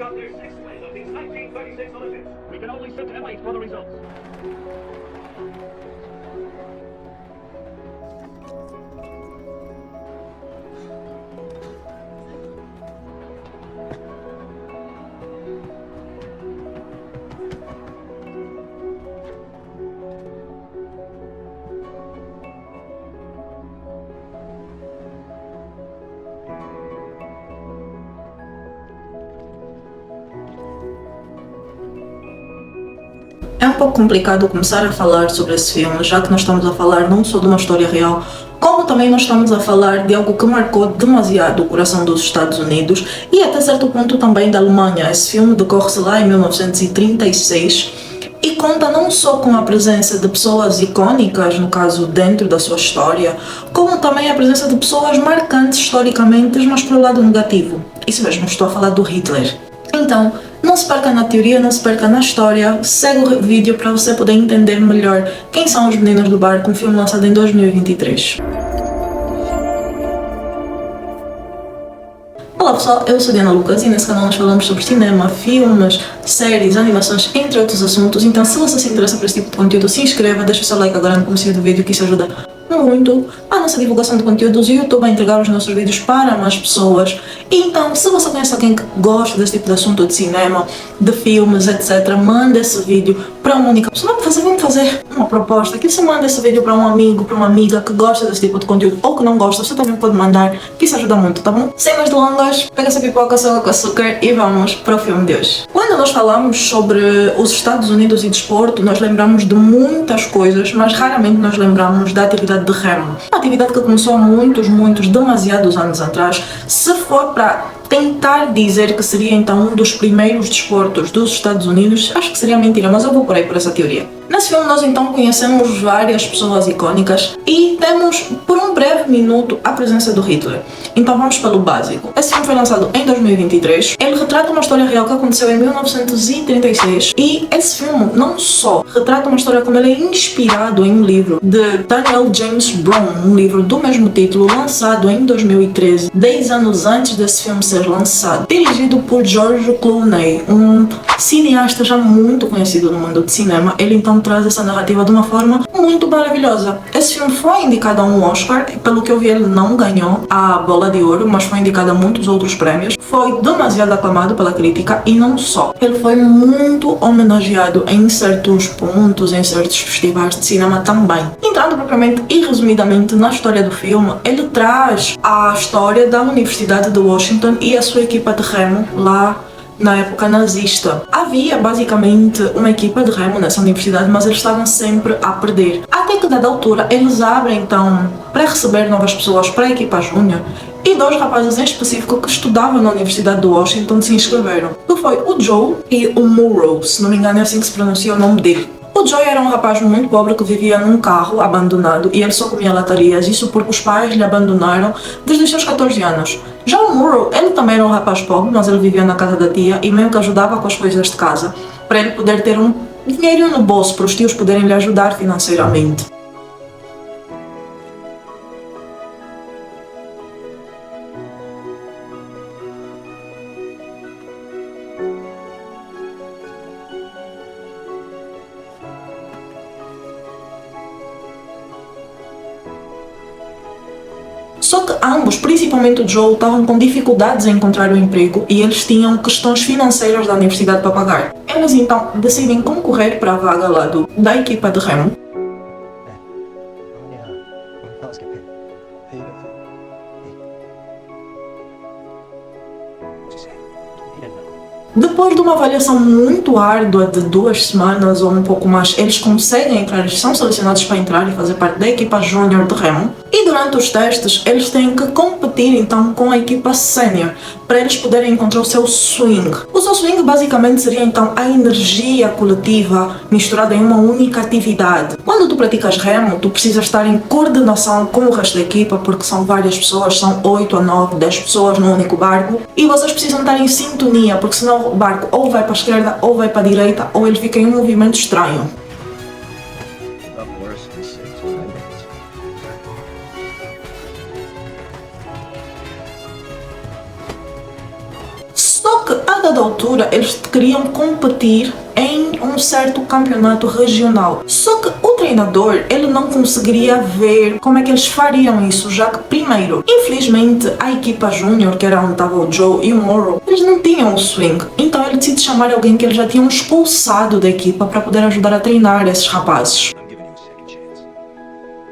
got their sixth win of the 1936 Olympics. We can only sit and wait for the results. É um pouco complicado começar a falar sobre esse filme, já que nós estamos a falar não só de uma história real, como também nós estamos a falar de algo que marcou demasiado o coração dos Estados Unidos e até certo ponto também da Alemanha. Esse filme decorre-se lá em 1936 e conta não só com a presença de pessoas icônicas, no caso dentro da sua história, como também a presença de pessoas marcantes historicamente, mas pelo lado negativo. Isso mesmo, estou a falar do Hitler. Então, não se perca na teoria, não se perca na história, segue o vídeo para você poder entender melhor quem são os Meninos do Barco, um filme lançado em 2023. Olá pessoal, eu sou Diana Lucas e nesse canal nós falamos sobre cinema, filmes, séries, animações, entre outros assuntos. Então se você se interessa por esse tipo de conteúdo, se inscreva, deixa o seu like agora no começo do vídeo, que isso ajuda muito a nossa divulgação de conteúdos e o YouTube a entregar os nossos vídeos para mais pessoas. E então, se você conhece alguém que gosta desse tipo de assunto, de cinema, de filmes, etc., manda esse vídeo para uma única pessoa. Vamos fazer uma proposta, que você manda esse vídeo para um amigo, para uma amiga que gosta desse tipo de conteúdo ou que não gosta, você também pode mandar, que isso ajuda muito, tá bom? Sem mais delongas, pega essa pipoca, seu com açúcar e vamos para o filme de hoje. Quando nós falamos sobre os Estados Unidos e desporto, nós lembramos de muitas coisas, mas raramente nós lembramos da atividade de remo. Uma atividade que começou há demasiados anos atrás. Se for para tentar dizer que seria então um dos primeiros desportos dos Estados Unidos, acho que seria mentira, mas eu vou por aí por essa teoria. Nesse filme nós então conhecemos várias pessoas icônicas e temos por um breve minuto a presença do Hitler. Então vamos pelo básico. Esse filme foi lançado em 2023. Ele retrata uma história real que aconteceu em 1936 e esse filme não só retrata uma história, como ele é inspirado em um livro de Daniel James Brown, um livro do mesmo título lançado em 2013, 10 anos antes desse filme ser lançado, dirigido por George Clooney, um cineasta já muito conhecido no mundo de cinema. Ele então traz essa narrativa de uma forma muito maravilhosa. Esse filme foi indicado a um Oscar, pelo que eu vi ele não ganhou a Bola de Ouro, mas foi indicado a muitos outros prêmios. Foi demasiado aclamado pela crítica e não só. Ele foi muito homenageado em certos pontos, em certos festivais de cinema também. Entrando propriamente e resumidamente na história do filme, ele traz a história da Universidade de Washington e a sua equipa de remo lá na época nazista. Havia basicamente uma equipa de remo nessa universidade, mas eles estavam sempre a perder. Até que dada altura eles abrem então para receber novas pessoas para a equipa júnior e dois rapazes em específico que estudavam na Universidade de Washington se inscreveram. Que foi o Joe e o Murrow, se não me engano é assim que se pronuncia o nome dele. O Joe era um rapaz muito pobre que vivia num carro abandonado e ele só comia latarias, isso porque os pais lhe abandonaram desde os seus 14 anos. Já o Murrow, ele também era um rapaz pobre, mas ele vivia na casa da tia e meio que ajudava com as coisas de casa, para ele poder ter um dinheirinho no bolso, para os tios poderem lhe ajudar financeiramente. Só que ambos, principalmente o Joe, estavam com dificuldades em encontrar um emprego e eles tinham questões financeiras da universidade para pagar. Eles então decidem concorrer para a vaga lá da equipa de remo. Depois de uma avaliação muito árdua de 2 semanas ou um pouco mais, eles conseguem entrar, eles são selecionados para entrar e fazer parte da equipa júnior de remo. E durante os testes, eles têm que competir então com a equipa sénior, para eles poderem encontrar o seu swing. O seu swing basicamente seria então a energia coletiva misturada em uma única atividade. Quando tu praticas remo, tu precisas estar em coordenação com o resto da equipa, porque são várias pessoas, são 8 a 9, 10 pessoas num único barco, e vocês precisam estar em sintonia, porque senão o barco ou vai para a esquerda ou vai para a direita, ou ele fica em um movimento estranho. Só que a dada altura, eles queriam competir em um certo campeonato regional. Só que o treinador, ele não conseguiria ver como é que eles fariam isso, já que primeiro, infelizmente, a equipa júnior, que era onde estava o Joe e o Morrow, eles não tinham o swing. Então ele decide chamar alguém que eles já tinham expulsado da equipa para poder ajudar a treinar esses rapazes. I'm giving you a second chance.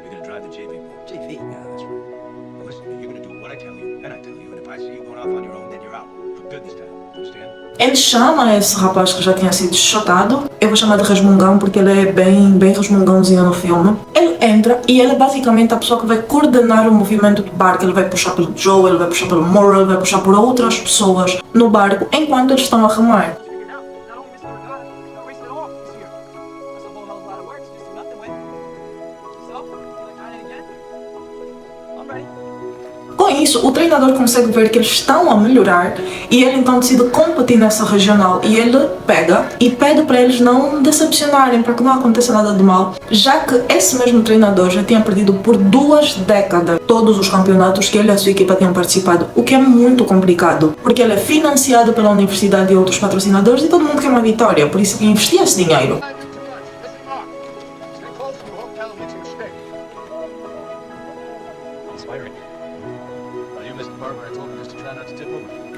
You're gonna drive the JV boat. JV? Yeah, that's right. Now listen, you're gonna do what I tell you, and I tell you, and if I see you going off on your own, then you're out. For good this time. Understand? Ele chama esse rapaz que já tinha sido chutado. Eu vou chamar de resmungão porque ele é bem resmungãozinho no filme. Ele entra e ele é basicamente a pessoa que vai coordenar o movimento do barco. Ele vai puxar pelo Joe, ele vai puxar pelo Morrow, ele vai puxar por outras pessoas no barco enquanto eles estão a remar. Com isso, o treinador consegue ver que eles estão a melhorar e ele então decide competir nessa regional e ele pega e pede para eles não decepcionarem, para que não aconteça nada de mal, já que esse mesmo treinador já tinha perdido por 2 décadas todos os campeonatos que ele e a sua equipa tinham participado, o que é muito complicado, porque ele é financiado pela universidade e outros patrocinadores e todo mundo quer uma vitória, por isso que investia esse dinheiro.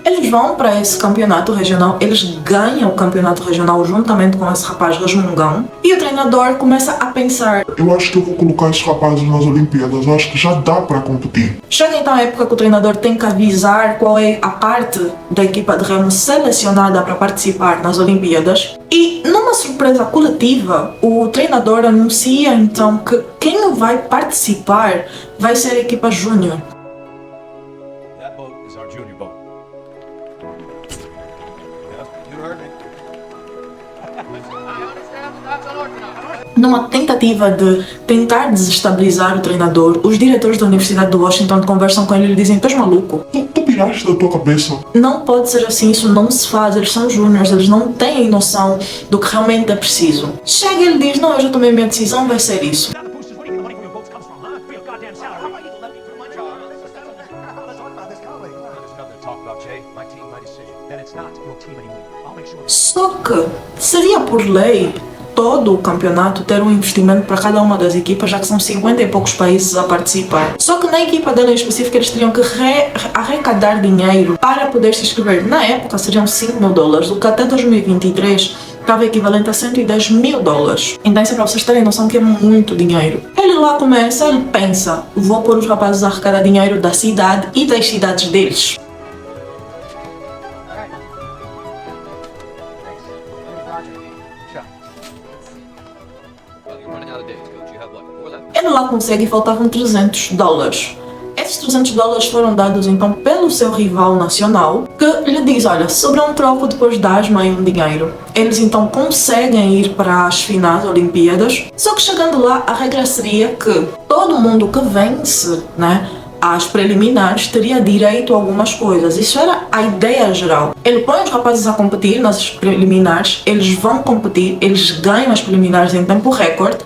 Eles vão para esse campeonato regional, eles ganham o campeonato regional juntamente com esse rapaz resmungão e o treinador começa a pensar: eu acho que eu vou colocar esses rapazes nas Olimpíadas, eu acho que já dá para competir. Chega então a época que o treinador tem que avisar qual é a parte da equipa de remo selecionada para participar nas Olimpíadas e numa surpresa coletiva o treinador anuncia então que quem vai participar vai ser a equipa júnior. That boat is our junior boat. You heard me. Numa tentativa de tentar desestabilizar o treinador, os diretores da Universidade de Washington conversam com ele e dizem: tu és maluco? Tu piraste da tua cabeça. Não pode ser assim, isso não se faz, eles são júniores, eles não têm noção do que realmente é preciso. Chega e ele diz: não, eu já tomei minha decisão, vai ser isso. Down the boosters, where do you think the money for your boats comes from, huh? For your goddamn salary. How about you let me do my job? Let's talk about this calmly. There's nothing to talk about, Jay. My team, my decision. Then it's not your team anymore. I'll make sure. Só que seria por lei todo o campeonato ter um investimento para cada uma das equipas, já que são 50 e poucos países a participar. Só que na equipa dele em específico eles teriam que arrecadar dinheiro para poder se inscrever. Na época seriam $5.000, o que até 2023 estava equivalente a $110.000. Então isso é para vocês terem noção que é muito dinheiro. Ele lá começa, ele pensa: vou pôr os rapazes a arrecadar dinheiro da cidade e das cidades deles. Well, you're running out of days, coach. You have what, 4 left? Ele lá consegue e faltavam $300. Esses $300 foram dados então pelo seu rival nacional, que lhe diz: olha, se sobrar um troco, depois dás-me aí um dinheiro. Eles então conseguem ir para as finais Olimpíadas, só que chegando lá a regra seria que todo mundo que vence, né, as preliminares teria direito a algumas coisas. Isso era a ideia geral. Ele põe os rapazes a competir nas preliminares, eles vão competir, eles ganham as preliminares em tempo recorde.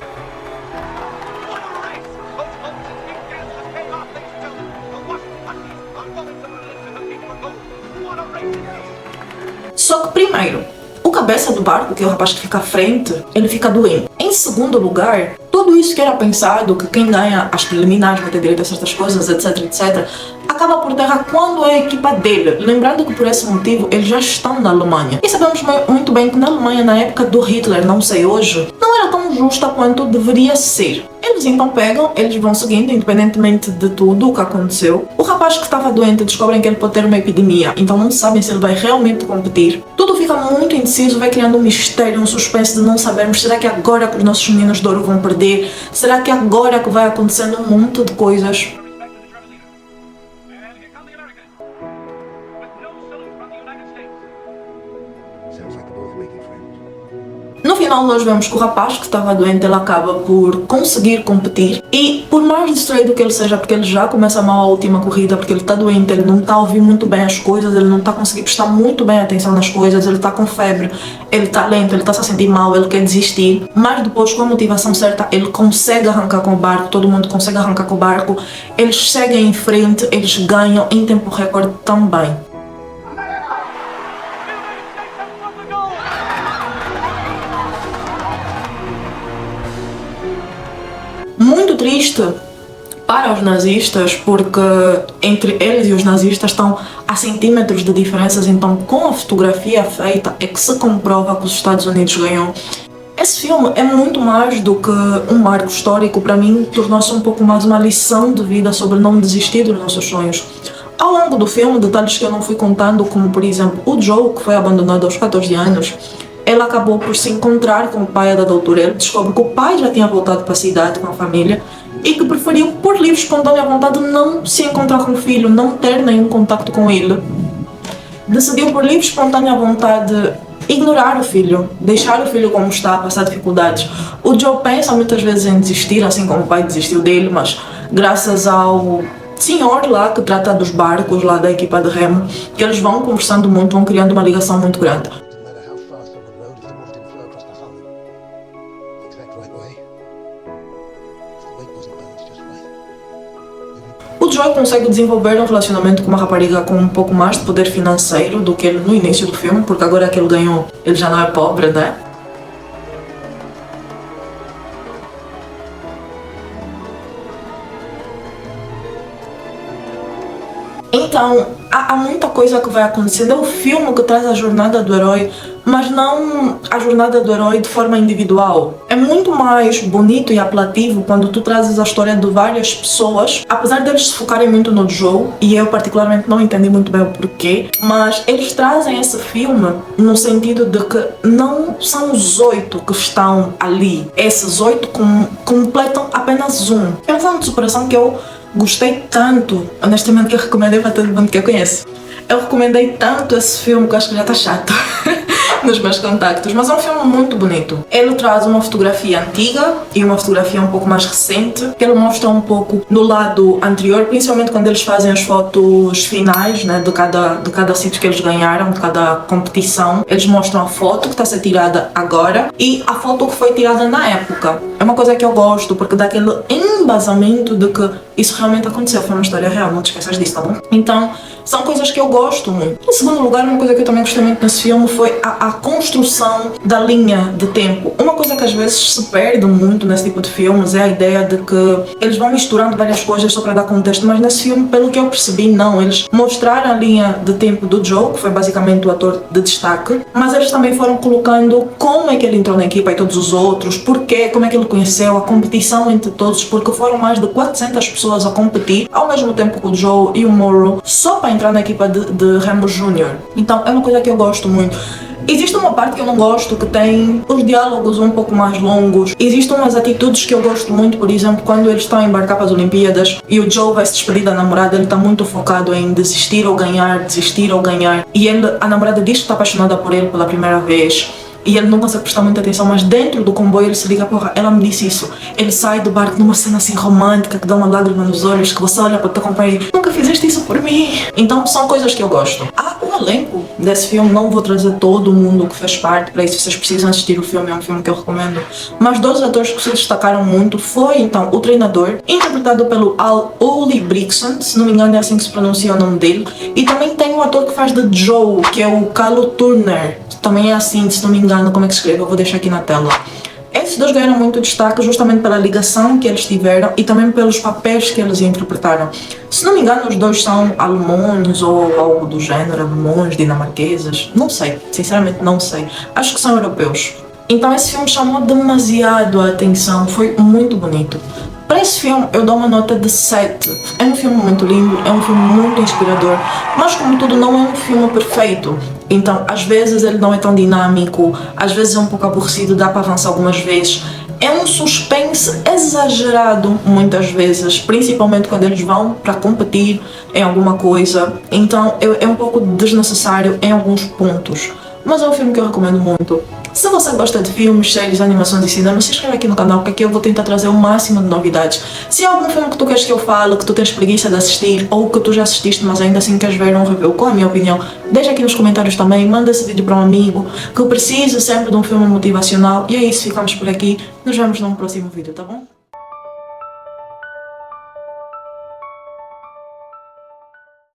Só que primeiro, o cabeça do barco, que é o rapaz que fica à frente, ele fica doente. Em segundo lugar, tudo isso que era pensado, que quem ganha as preliminares vai ter direito a certas coisas, etc, acaba por terra quando é a equipa dele. Lembrando que por esse motivo eles já estão na Alemanha. E sabemos muito bem que na Alemanha, na época do Hitler, não sei hoje, não era tão justa quanto deveria ser. Eles então pegam, eles vão seguindo, independentemente de tudo o que aconteceu. O rapaz que estava doente descobrem que ele pode ter uma epidemia, então não sabem se ele vai realmente competir. Tudo fica muito indeciso, vai criando um mistério, um suspense de não sabermos: será que agora que os nossos meninos de ouro vão perder? Será que agora que vai acontecendo um monte de coisas? And here come the Americans. With no salute from the United States. Sounds like the boys are making friends. No final nós vemos que o rapaz que estava doente, ele acaba por conseguir competir e por mais distraído que ele seja, porque ele já começa mal a última corrida, porque ele está doente, ele não está a ouvir muito bem as coisas, ele não está conseguindo prestar muito bem atenção nas coisas, ele está com febre, ele está lento, ele está se a sentir mal, ele quer desistir, mas depois com a motivação certa ele consegue arrancar com o barco, todo mundo consegue arrancar com o barco, eles seguem em frente, eles ganham em tempo recorde também. muito triste para os nazistas, porque entre eles e os nazistas estão a centímetros de diferenças, então com a fotografia feita é que se comprova que os Estados Unidos ganhou. Esse filme é muito mais do que um marco histórico. Para mim, tornou-se um pouco mais uma lição de vida sobre não desistir dos nossos sonhos. Ao longo do filme, detalhes que eu não fui contando, como por exemplo o Joe, que foi abandonado aos 14 anos, ele acabou por se encontrar com o pai a dada altura. Ele descobre que o pai já tinha voltado para a cidade com a família e que preferiu, por livre e espontânea vontade, não se encontrar com o filho, não ter nenhum contacto com ele. Decidiu, por livre e espontânea vontade, ignorar o filho, deixar o filho como está, passar dificuldades. O Joe pensa muitas vezes em desistir, assim como o pai desistiu dele, mas graças ao senhor lá que trata dos barcos lá da equipa de remo, que eles vão conversando muito, vão criando uma ligação muito grande. O Joe consegue desenvolver um relacionamento com uma rapariga com um pouco mais de poder financeiro do que ele no início do filme, porque agora que ele ganhou, ele já não é pobre, né? Então, há muita coisa que vai acontecendo. É o filme que traz a jornada do herói, mas não a jornada do herói de forma individual. É muito mais bonito e apelativo quando tu trazes a história de várias pessoas, apesar deles se focarem muito no Joe, e eu particularmente não entendi muito bem o porquê, mas eles trazem esse filme no sentido de que não são os 8 que estão ali. Esses 8 completam apenas um. É um filme de superação que eu gostei tanto, honestamente, que eu recomendei para todo mundo que eu conheço. Eu recomendei tanto esse filme que eu acho que já está chato nos meus contactos, mas é um filme muito bonito. Ele traz uma fotografia antiga e uma fotografia um pouco mais recente, que ele mostra um pouco no lado anterior, principalmente quando eles fazem as fotos finais, né, de cada sítio que eles ganharam, de cada competição. Eles mostram a foto que está a ser tirada agora e a foto que foi tirada na época. É uma coisa que eu gosto, porque dá aquele embasamento de que isso realmente aconteceu, foi uma história real, não te esqueças disso, tá bom? Então, são coisas que eu gosto muito. Em segundo lugar, uma coisa que eu também gostei muito nesse filme foi a construção da linha de tempo. Uma coisa que às vezes se perde muito nesse tipo de filmes é a ideia de que eles vão misturando várias coisas só para dar contexto, mas nesse filme, pelo que eu percebi, não. Eles mostraram a linha de tempo do Joe, que foi basicamente o ator de destaque, mas eles também foram colocando como é que ele entrou na equipa e todos os outros, porquê, como é que ele conheceu, a competição entre todos, porque foram mais de 400 pessoas a competir ao mesmo tempo que o Joe e o Morrow só para entrar na equipa de Remo Jr. Então é uma coisa que eu gosto muito. Existe uma parte que eu não gosto, que tem os diálogos um pouco mais longos. Existem umas atitudes que eu gosto muito, por exemplo, quando eles estão a embarcar para as Olimpíadas e o Joe vai se despedir da namorada, ele está muito focado em desistir ou ganhar, desistir ou ganhar. E a namorada diz que está apaixonada por ele pela primeira vez. E ele não consegue prestar muita atenção, mas dentro do comboio ele se liga, porra, ela me disse isso. Ele sai do barco numa cena assim romântica, que dá uma lágrima nos olhos, que você olha para o teu companheiro, nunca fizeste isso por mim. Então são coisas que eu gosto. O elenco desse filme, não vou trazer todo mundo que fez parte, para isso vocês precisam assistir o filme, é um filme que eu recomendo. Mas 2 atores que se destacaram muito foi, então, o treinador, interpretado pelo Ole Brixton, se não me engano é assim que se pronuncia o nome dele, e também tem um ator que faz de Joe, que é o Calo Turner, também é assim, se não me engano, como é que se escreve, eu vou deixar aqui na tela. Esses dois ganharam muito destaque justamente pela ligação que eles tiveram e também pelos papéis que eles interpretaram. Se não me engano, os dois são alemães ou algo do gênero, alemães, dinamarqueses, não sei, sinceramente não sei. Acho que são europeus. Então esse filme chamou demasiado a atenção, foi muito bonito. Para esse filme eu dou uma nota de 7. É um filme muito lindo, é um filme muito inspirador, mas como tudo não é um filme perfeito. Então às vezes ele não é tão dinâmico, às vezes é um pouco aborrecido, dá para avançar algumas vezes. É um suspense exagerado muitas vezes, principalmente quando eles vão para competir em alguma coisa. Então é um pouco desnecessário em alguns pontos. Mas é um filme que eu recomendo muito. Se você gosta de filmes, séries, animações e cinema, se inscreve aqui no canal, porque aqui eu vou tentar trazer o máximo de novidades. Se há algum filme que tu queres que eu fale, que tu tens preguiça de assistir, ou que tu já assististe, mas ainda assim queres ver um review com a minha opinião, deixa aqui nos comentários também, manda esse vídeo para um amigo, que eu preciso sempre de um filme motivacional. E é isso, ficamos por aqui. Nos vemos num próximo vídeo, tá bom?